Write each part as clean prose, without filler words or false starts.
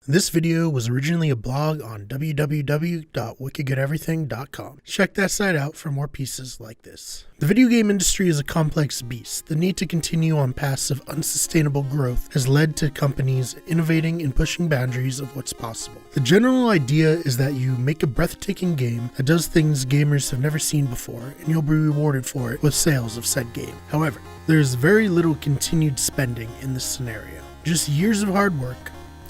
This video was originally a blog on www.wickedgoodEverything.com. Check that site out for more pieces like this. The video game industry is a complex beast. The need to continue on paths of unsustainable growth has led to companies innovating and pushing boundaries of what's possible. The general idea is that you make a breathtaking game that does things gamers have never seen before, and you'll be rewarded for it with sales of said game. However, there is very little continued spending in this scenario. Just years of hard work,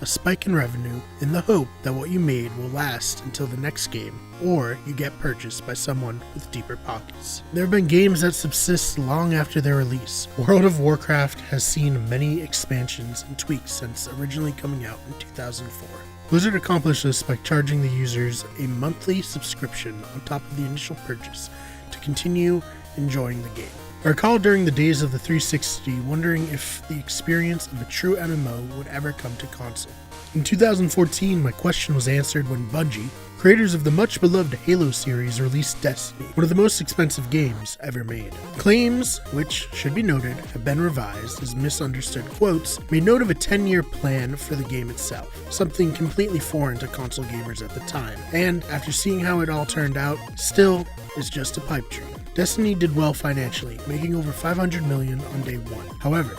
a spike in revenue, in the hope that what you made will last until the next game, or you get purchased by someone with deeper pockets. There have been games that subsist long after their release. World of Warcraft has seen many expansions and tweaks since originally coming out in 2004. Blizzard accomplished this by charging the users a monthly subscription on top of the initial purchase to continue enjoying the game. I recall during the days of the 360 wondering if the experience of a true MMO would ever come to console. In 2014, my question was answered when Bungie, creators of the much beloved Halo series, released Destiny, one of the most expensive games ever made. Claims, which should be noted, have been revised as misunderstood quotes, made note of a 10-year plan for the game itself, something completely foreign to console gamers at the time, and after seeing how it all turned out, still is just a pipe dream. Destiny did well financially, making over $500 million on day one. However,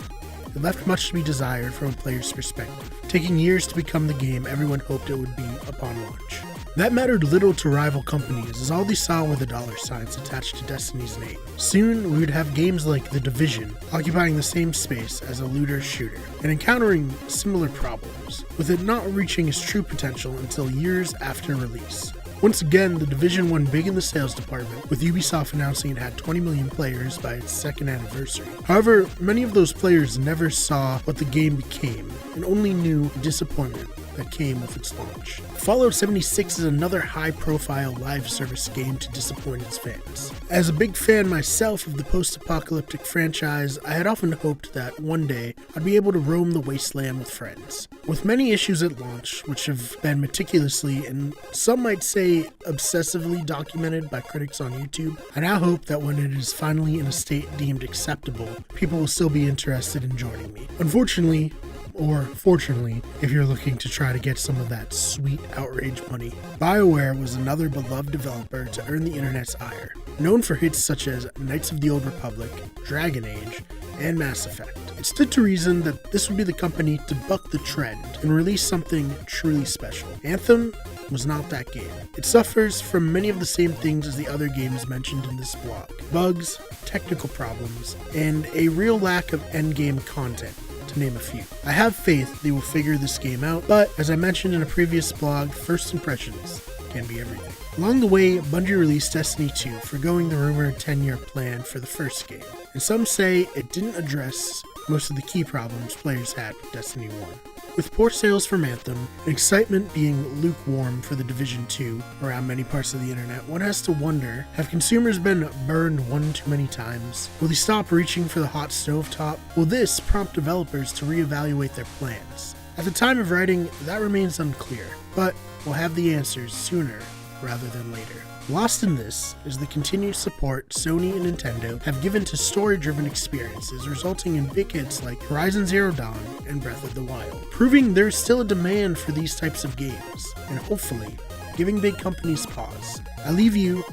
it left much to be desired from a player's perspective, taking years to become the game everyone hoped it would be upon launch. That mattered little to rival companies, as all they saw were the dollar signs attached to Destiny's name. Soon, we would have games like The Division occupying the same space as a looter-shooter, and encountering similar problems, with it not reaching its true potential until years after release. Once again, The Division won big in the sales department, with Ubisoft announcing it had 20 million players by its second anniversary. However, many of those players never saw what the game became, and only knew the disappointment that came with its launch. Fallout 76 is another high-profile live service game to disappoint its fans. As a big fan myself of the post-apocalyptic franchise, I had often hoped that one day I'd be able to roam the wasteland with friends. With many issues at launch, which have been meticulously and some might say obsessively documented by critics on YouTube, I now hope that when it is finally in a state deemed acceptable, people will still be interested in joining me. Unfortunately, or fortunately, if you're looking to try to get some of that sweet outrage money, BioWare was another beloved developer to earn the internet's ire. Known for hits such as Knights of the Old Republic, Dragon Age, and Mass Effect, it stood to reason that this would be the company to buck the trend and release something truly special. Anthem was not that game. It suffers from many of the same things as the other games mentioned in this blog: bugs, technical problems, and a real lack of endgame content, to name a few. I have faith they will figure this game out, but as I mentioned in a previous blog, first impressions can be everything. Along the way, Bungie released Destiny 2, forgoing the rumored 10-year plan for the first game, and some say it didn't address most of the key problems players had with Destiny 1. With poor sales from Anthem, and excitement being lukewarm for The Division 2 around many parts of the internet, one has to wonder, have consumers been burned one too many times? Will they stop reaching for the hot stovetop? Will this prompt developers to reevaluate their plans? At the time of writing, that remains unclear, but we'll have the answers sooner rather than later. Lost in this is the continued support Sony and Nintendo have given to story-driven experiences, resulting in big hits like Horizon Zero Dawn and Breath of the Wild, proving there's still a demand for these types of games, and hopefully giving big companies pause. I leave you,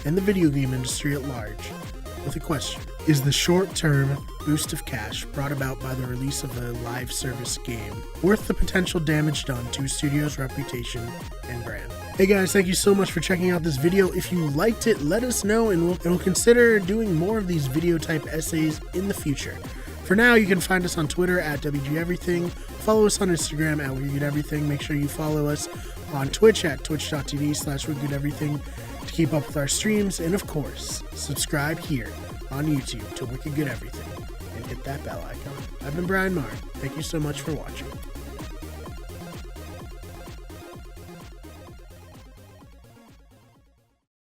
and the video game industry at large, with a question. Is the short-term boost of cash brought about by the release of a live service game worth the potential damage done to a studio's reputation and brand? Hey guys, thank you so much for checking out this video. If you liked it, let us know, and we'll consider doing more of these video type essays in the future. For now, you can find us on Twitter at WGEverything, follow us on Instagram at WeGetEverything, make sure you follow us on Twitch at twitch.tv/WeGetEverything to keep up with our streams, and of course, subscribe here on YouTube to Wicked Good Everything, and hit that bell icon. I've been Brian Marr. Thank you so much for watching.